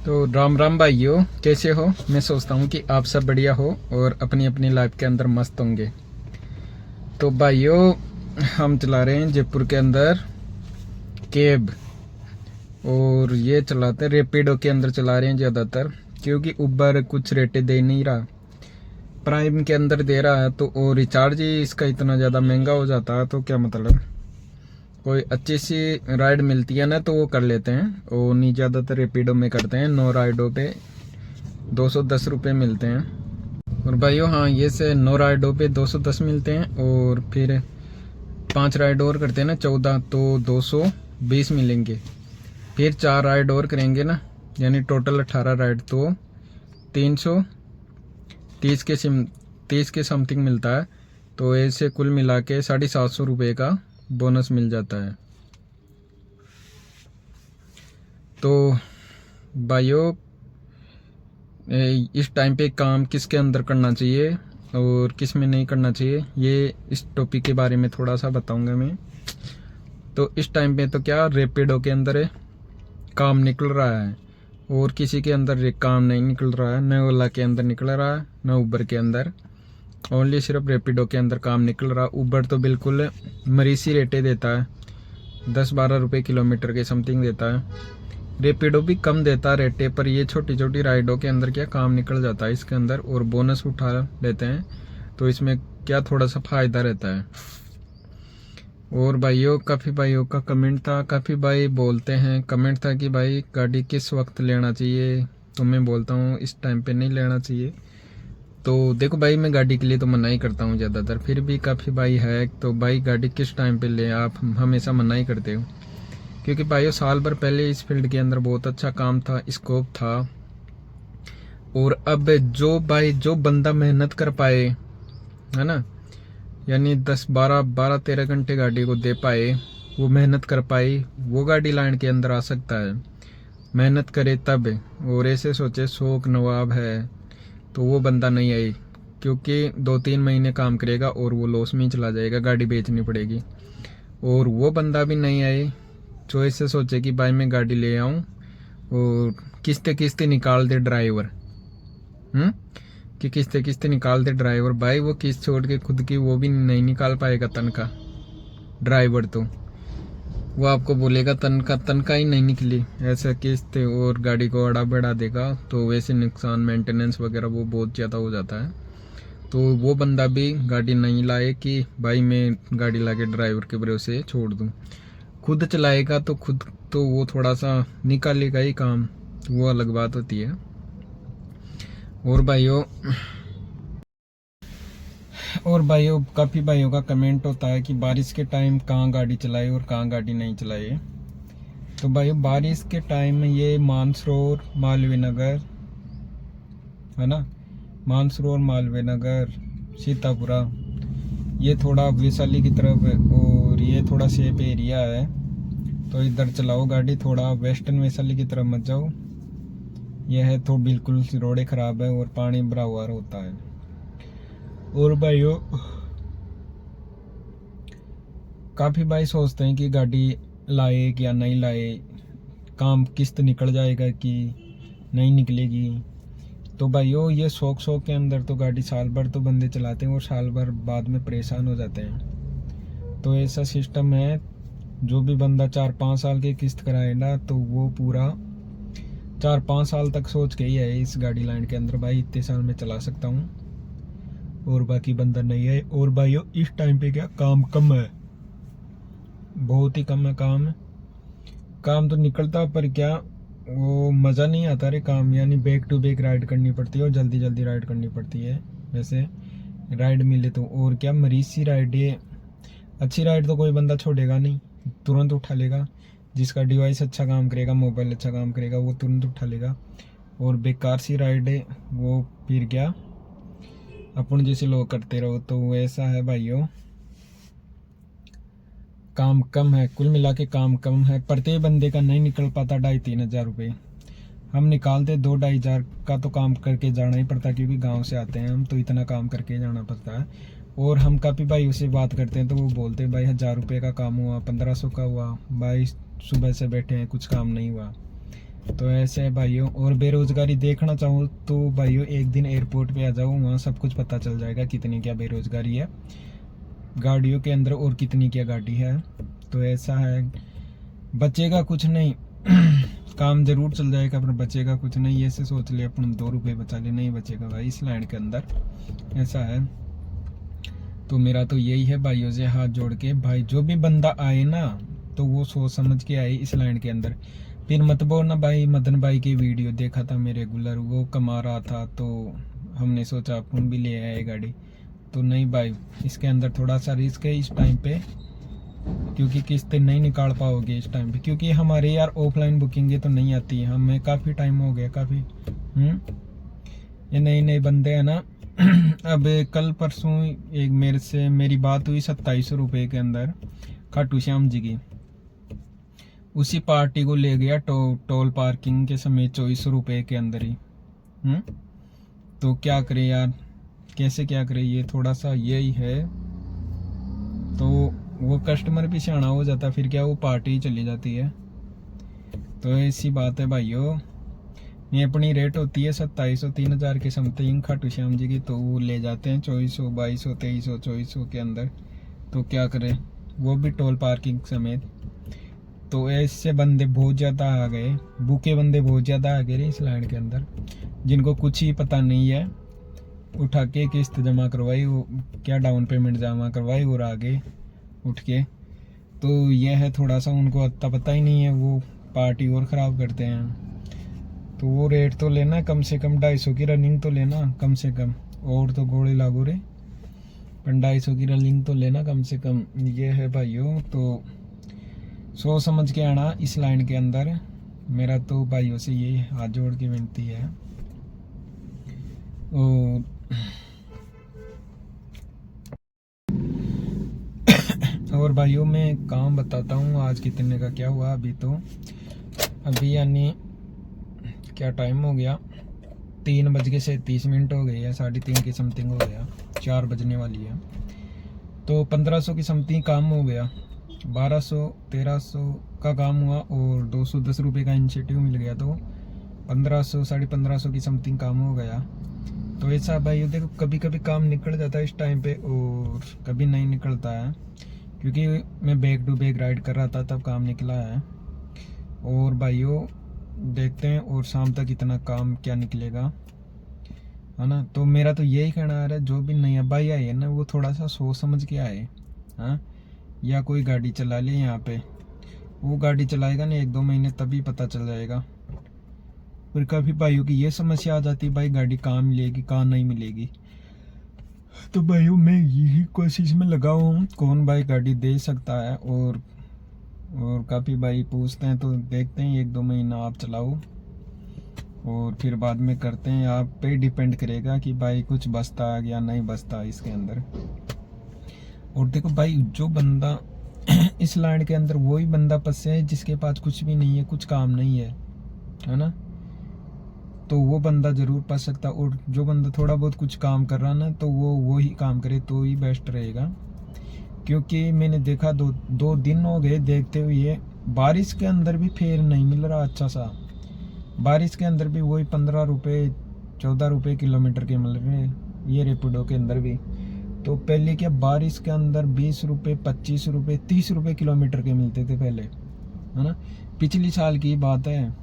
तो राम राम भाइयों, कैसे हो। मैं सोचता हूँ कि आप सब बढ़िया हो और अपनी अपनी लाइफ के अंदर मस्त होंगे। तो भाइयों, हम चला रहे हैं जयपुर के अंदर कैब, और ये चलाते हैं रैपिडो के अंदर चला रहे हैं ज़्यादातर, क्योंकि उबर कुछ रेटें दे नहीं रहा, प्राइम के अंदर दे रहा है। तो और रिचार्ज ही इसका इतना ज़्यादा महंगा हो जाता है, तो क्या मतलब। कोई अच्छी सी राइड मिलती है ना तो वो कर लेते हैं, और नहीं ज़्यादातर रैपिडो में करते हैं। 9 राइडों पे 210 रुपये मिलते हैं। और भाइयों हाँ, ये से 9 राइडों पे 210 मिलते हैं, और फिर 5 राइड और करते हैं ना 14, तो 220 मिलेंगे। फिर 4 राइड और करेंगे ना, यानी टोटल 18 राइड, तो 330 के 30 के समथिंग मिलता है। तो ऐसे कुल मिला के 750 रुपये का बोनस मिल जाता है। तो भाइयों, इस टाइम पे काम किसके अंदर करना चाहिए और किस में नहीं करना चाहिए, ये इस टॉपिक के बारे में थोड़ा सा बताऊंगा मैं। तो इस टाइम पे तो क्या रैपिडो के अंदर काम निकल रहा है, और किसी के अंदर काम नहीं निकल रहा है। न ओला के अंदर निकल रहा है, न उबर के अंदर, ओनली सिर्फ रैपिडो के अंदर काम निकल रहा है। उबर तो बिल्कुल मरीसी रेटें देता है, 10-12 रुपये किलोमीटर के समथिंग देता है। रैपिडो भी कम देता रेटे, पर ये छोटी छोटी राइडों के अंदर क्या काम निकल जाता है इसके अंदर, और बोनस उठा लेते हैं। तो इसमें क्या थोड़ा सा फायदा रहता है। और भाइयों, काफ़ी भाइयों का कमेंट था, काफ़ी भाई बोलते हैं, कमेंट था कि भाई गाड़ी किस वक्त लेना चाहिए। तो मैं बोलता हूँ इस टाइम पे नहीं लेना चाहिए। तो देखो भाई, मैं गाड़ी के लिए तो मना ही करता हूँ ज़्यादातर, फिर भी काफ़ी भाई है तो भाई गाड़ी किस टाइम पे ले, आप हमेशा मना ही करते हो। क्योंकि भाइयों, साल भर पहले इस फील्ड के अंदर बहुत अच्छा काम था, स्कोप था। और अब जो बंदा मेहनत कर पाए, है ना, यानी 10-12-13 घंटे गाड़ी को दे पाए, वो मेहनत कर पाए, वो गाड़ी लाइन के अंदर आ सकता है। मेहनत करे तब, और ऐसे सोचे शौक नवाब है, तो वो बंदा नहीं आई। क्योंकि 2-3 महीने काम करेगा और वो लॉस में ही चला जाएगा, गाड़ी बेचनी पड़ेगी। और वो बंदा भी नहीं आए जो ऐसे सोचे कि भाई मैं गाड़ी ले आऊं और किस्ते किस्ते निकाल दे ड्राइवर, कि किस्ते किस्ते निकाल दे ड्राइवर। भाई वो किस्त छोड़ के खुद की वो भी नहीं निकाल पाएगा तनख्वाह ड्राइवर, तो वो आपको बोलेगा तनख्वाह ही नहीं निकली, ऐसा किस्त और गाड़ी को अड़ा बढ़ा देगा। तो वैसे नुकसान मेंटेनेंस वगैरह वो बहुत ज़्यादा हो जाता है। तो वो बंदा भी गाड़ी नहीं लाए कि भाई मैं गाड़ी ला के ड्राइवर के भरोसे छोड़ दूँ। खुद चलाएगा तो खुद तो वो थोड़ा सा निकालेगा ही काम, वो अलग बात होती है। और भाइयों काफ़ी भाइयों का कमेंट होता है कि बारिश के टाइम कहाँ गाड़ी चलाए और कहाँ गाड़ी नहीं चलाए। तो भाइयों, बारिश के टाइम में ये मानसरोवर, मालवीय नगर, है ना, मानसरोवर, मालवीय नगर, सीतापुरा, ये थोड़ा वैशाली की तरफ है, और ये थोड़ा सेफ एरिया है। तो इधर चलाओ गाड़ी, थोड़ा वेस्टर्न वैशाली की तरफ मत जाओ। यह है तो बिल्कुल रोडें ख़राब है और पानी भरा हुआ होता है। और भाइयों, काफ़ी भाई सोचते हैं कि गाड़ी लाए या नहीं लाए, काम किस्त निकल जाएगा कि नहीं निकलेगी। तो भाइयों, ये शौक के अंदर तो गाड़ी साल भर तो बंदे चलाते हैं और साल भर बाद में परेशान हो जाते हैं। तो ऐसा सिस्टम है, जो भी बंदा 4-5 साल की किस्त कराए ना, तो वो पूरा 4-5 साल तक सोच के ही है इस गाड़ी लाइन के अंदर, भाई इतने साल में चला सकता हूँ, और बाकी बंदा नहीं है। और भाइयों, इस टाइम पे क्या काम कम है, बहुत ही कम है काम तो निकलता, पर क्या वो मज़ा नहीं आता रे काम, यानी बैक टू बैक राइड करनी पड़ती है और जल्दी जल्दी राइड करनी पड़ती है। वैसे राइड मिले तो, और क्या मरीज सी राइड है, अच्छी राइड तो कोई बंदा छोड़ेगा नहीं, तुरंत उठा लेगा। जिसका डिवाइस अच्छा काम करेगा, मोबाइल अच्छा काम करेगा, वो तुरंत उठा लेगा। और बेकार सी राइड है वो फिर क्या अपन जैसे लोग करते रहो। तो वैसा है भाइयों, काम कम है, कुल मिला के काम कम है। प्रत्येक बंदे का नहीं निकल पाता 2,500-3 हज़ार रुपये। हम निकालते 2-2.5 हज़ार का तो काम करके जाना ही पड़ता, क्योंकि गांव से आते हैं हम, तो इतना काम करके जाना पड़ता है। और हम काफ़ी भाई उससे बात करते हैं तो वो बोलते हैं भाई 1,000 रुपये का काम हुआ, 1500 का हुआ, भाई सुबह से बैठे हैं कुछ काम नहीं हुआ। तो ऐसे है भाइयों। और बेरोजगारी देखना चाहो तो भाइयों एक दिन एयरपोर्ट पे आ जाओ, वहाँ सब कुछ पता चल जाएगा कितनी क्या बेरोजगारी है गाड़ियों के अंदर और कितनी क्या गाड़ी है। तो ऐसा है, बचेगा कुछ नहीं काम जरूर चल जाएगा पर बचेगा कुछ नहीं। ऐसे सोच ले अपन 2 रुपए बचा ले, नहीं बचेगा भाई इस लैंड के अंदर, ऐसा है। तो मेरा तो यही है भाइयों से हाथ जोड़ के, भाई जो भी बंदा आए ना तो वो सोच समझ के आए इस लैंड के अंदर। फिर मत बोलना भाई मदन भाई की वीडियो देखा था मैं रेगुलर, वो कमा रहा था तो हमने सोचा अपन भी ले आए गाड़ी। तो नहीं भाई, इसके अंदर थोड़ा सा रिस्क है इस टाइम पे, क्योंकि किस्तें नहीं निकाल पाओगे इस टाइम पे, क्योंकि हमारे यार ऑफलाइन बुकिंग ये तो नहीं आती है, हमें काफ़ी टाइम हो गया काफ़ी। ये नए नए बंदे हैं ना अब कल परसों एक मेरे से मेरी बात हुई 2700 रुपये के अंदर खाटू श्याम जी की। उसी पार्टी को ले गया टोल पार्किंग के समय 2400 रुपये के अंदर ही। तो क्या करे यार, कैसे क्या करे, ये थोड़ा सा यही है। तो वो कस्टमर भी सियाना हो जाता, फिर क्या वो पार्टी चली जाती है। तो ऐसी बात है भाइयों। ये अपनी रेट होती है 2700 3000 के समथिंग खाटू श्याम जी की, तो वो ले जाते हैं 2400 2200 2300 2400 के अंदर। तो क्या करें, वो भी टोल पार्किंग समेत। तो ऐसे बंदे बहुत ज़्यादा आ गए, भूखे बंदे बहुत ज़्यादा आ गए इस लाइन के अंदर, जिनको कुछ ही पता नहीं है। उठा के किस्त जमा करवाई, वो क्या डाउन पेमेंट जमा करवाई और आगे उठ के। तो यह है थोड़ा सा, उनको अत्ता पता ही नहीं है, वो पार्टी और ख़राब करते हैं। तो वो रेट तो लेना कम से कम 250 की रनिंग तो लेना कम से कम, और तो घोड़े लागू रे, पर 250 की रनिंग तो लेना कम से कम। ये है भाइयों, तो सोच समझ के आना इस लाइन के अंदर। मेरा तो भाइयों से ये हाथ जोड़ के विनती है। और भाइयों मैं काम बताता हूँ आज कितने का क्या हुआ। अभी यानी क्या टाइम हो गया, 3:37 हो गई है, 3:30 की समथिंग हो गया, 4 बजने वाली है। तो 1500 की समथिंग काम हो गया, 1200 1300 का काम हुआ और 210 रुपये का इंसेंटिव मिल गया। तो 1500 1550 की समथिंग काम हो गया। तो ऐसा भाई देखो, कभी कभी काम निकल जाता है इस टाइम पे और कभी नहीं निकलता है, क्योंकि मैं बैक टू बैक राइड कर रहा था तब काम निकला है। और भाइयों देखते हैं और शाम तक इतना काम क्या निकलेगा, है ना। तो मेरा तो यही कहना आ रहा है, जो भी नया भाई आए है ना वो थोड़ा सा सोच समझ के आए। हाँ, या कोई गाड़ी चला ले यहाँ पे, वो गाड़ी चलाएगा ना 1-2 महीने तभी पता चल जाएगा। फिर काफ़ी भाइयों की ये समस्या आ जाती है, भाई गाड़ी कहाँ मिलेगी कहाँ नहीं मिलेगी। तो भाइयों मैं यही कोशिश में लगा हूँ, कौन भाई गाड़ी दे सकता है। और काफ़ी भाई पूछते हैं, तो देखते हैं 1-2 महीना आप चलाओ और फिर बाद में करते हैं। आप पे डिपेंड करेगा कि भाई कुछ बचता है या नहीं बचता इसके अंदर। और देखो भाई, जो बंदा इस लाइन के अंदर वही बंदा फंसे है जिसके पास कुछ भी नहीं है, कुछ काम नहीं है ना। तो वो बंदा जरूर फंस सकता, और जो बंदा थोड़ा बहुत कुछ काम कर रहा ना तो वो ही काम करे तो ही बेस्ट रहेगा। क्योंकि मैंने देखा 2 दिन हो गए देखते हुए, बारिश के अंदर भी फेयर नहीं मिल रहा अच्छा सा। बारिश के अंदर भी वही 15 रुपये 14 रुपये किलोमीटर के मिल रहे हैं ये रेपिडो के अंदर भी। तो पहले क्या बारिश के अंदर 20 रुपये 25 रुपये 30 रुपये किलोमीटर के मिलते थे पहले, है ना। पिछली साल की बात है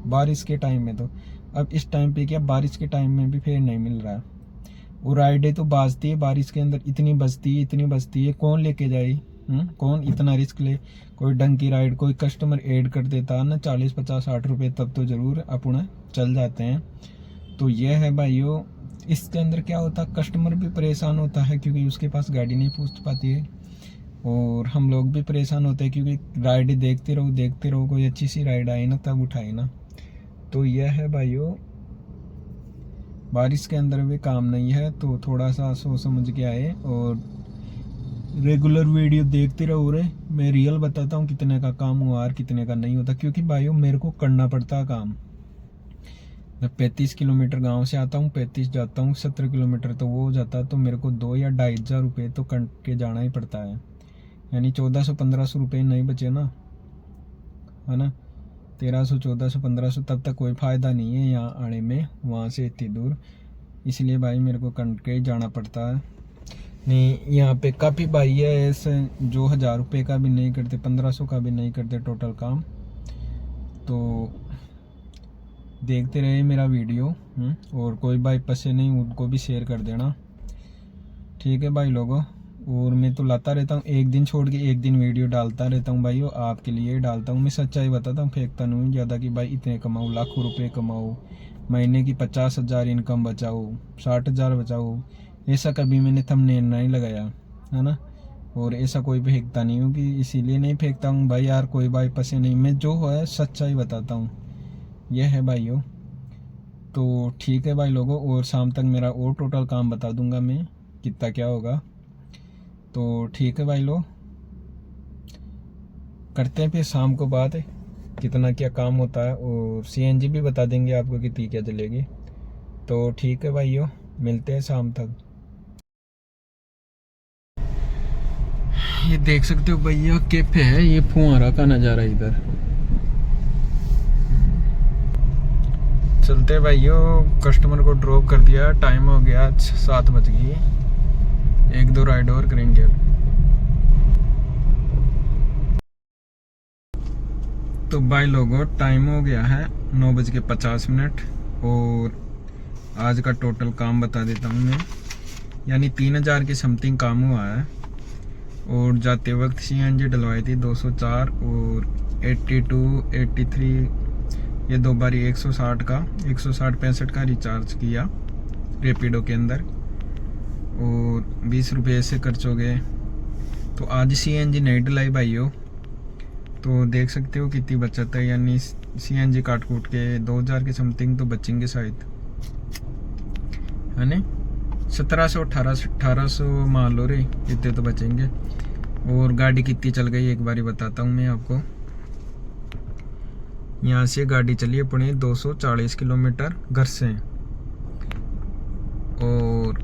बारिश के टाइम में। तो अब इस टाइम पे क्या बारिश के टाइम में भी फेयर नहीं मिल रहा। वो राइडें तो बाजती है बारिश के अंदर, इतनी बजती है, कौन लेके जाए, कौन इतना रिस्क ले। कोई ढंग की राइड कोई कस्टमर ऐड कर देता ना 40 50 60 रुपये, तब तो ज़रूर अपना चल जाते हैं। तो यह है भाइयों, इसके अंदर क्या होता है, कस्टमर भी परेशान होता है क्योंकि उसके पास गाड़ी नहीं पहुंच पाती है, और हम लोग भी परेशान होते हैं क्योंकि राइड देखते रहो, कोई अच्छी सी राइड आई ना तब उठाई ना। तो यह है भाइयों, बारिश के अंदर भी काम नहीं है, तो थोड़ा सा सोच समझ के आए और रेगुलर वीडियो देखते रहो रे। मैं रियल बताता हूँ कितने का काम हुआ और कितने का नहीं होता, क्योंकि भाइयों मेरे को करना पड़ता है काम। मैं 35 किलोमीटर गांव से आता हूँ, 35 जाता हूँ, 17 किलोमीटर तो वो हो जाता है, तो मेरे को 2 या 2,500 रुपये तो के जाना ही पड़ता है, यानी 1400-1500 रुपये नहीं बचे ना, है ना। 1300, 1400, 1500, तब तक कोई फ़ायदा नहीं है यहाँ आने में, वहाँ से इतनी दूर। इसलिए भाई मेरे को करके ही जाना पड़ता है। नहीं, यहाँ पे काफ़ी भाई है ऐसे जो 1000 रुपये का भी नहीं करते, 1500 का भी नहीं करते टोटल काम। तो देखते रहे मेरा वीडियो, और कोई भाई पसंद नहीं उनको भी शेयर कर देना, ठीक है भाई लोगों। और मैं तो लाता रहता हूँ, एक दिन छोड़ के एक दिन वीडियो डालता रहता हूँ भाई, आपके लिए डालता हूँ। मैं सच्चाई बताता हूँ, फेंकता नहीं ज़्यादा कि भाई इतने कमाओ, लाखों रुपए कमाओ, महीने की 50,000 इनकम बचाओ, 60,000 बचाओ। ऐसा कभी मैंने थंबनेल नहीं लगाया है ना, और ऐसा कोई फेंकता नहीं हूँ कि इसीलिए नहीं फेंकता हूँ भाई यार, कोई भाई पसंद नहीं, मैं जो है सच्चाई बताता हूँ, यह है भाइयों। तो ठीक है भाई लोगों, और शाम तक मेरा और टोटल काम बता दूंगा मैं कितना क्या होगा। तो ठीक है भाई लोग, करते हैं फिर शाम को बात, कितना क्या काम होता है, और सीएनजी भी बता देंगे आपको कितनी क्या चलेगी। तो ठीक है भाइयों, मिलते हैं शाम तक। ये देख सकते हो भैया कैफे है, ये फुहारा का नज़ारा इधर। चलते भाइयों, कस्टमर को ड्रॉप कर दिया, टाइम हो गया 7 बज गई, 1-2 राइड और करेंगे। तो भाई लोगों टाइम हो गया है 9:50, और आज का टोटल काम बता देता हूँ मैं, यानी 3000 के समथिंग काम हुआ है। और जाते वक्त सीएनजी डलवाई थी 204 और 82, 83, ये 2 बारी 160 का 160-65 का रिचार्ज किया रेपिडो के अंदर, और 20 रुपये से खर्च हो गए। तो आज सीएनजी नहीं डलाई भाइयों, तो देख सकते हो कितनी बचत है, यानी सीएनजी काट कूट के 2000 के समथिंग तो बचेंगे शायद, है ना। 1700, 1800 मान लो रे, इतने तो बचेंगे। और गाड़ी कितनी चल गई एक बारी बताता हूँ मैं आपको। यहाँ से गाड़ी चली अपनी 240 किलोमीटर घर से, और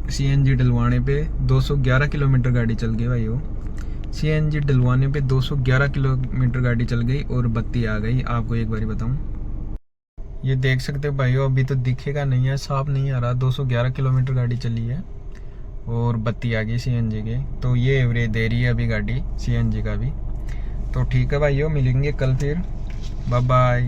सीएनजी डलवाने पे 211 किलोमीटर गाड़ी चल गई भाई। सीएनजी डलवाने पे 211 किलोमीटर गाड़ी चल गई और बत्ती आ गई। आपको एक बारी बताऊं, ये देख सकते हो भाइयों, अभी तो दिखेगा नहीं है, साफ नहीं आ रहा, 211 किलोमीटर गाड़ी चली है और बत्ती आ गई सीएनजी के। तो ये एवरेज दे रही है अभी गाड़ी सीएनजी का भी। तो ठीक है भाइयों, मिलेंगे कल फिर, बाय बाय।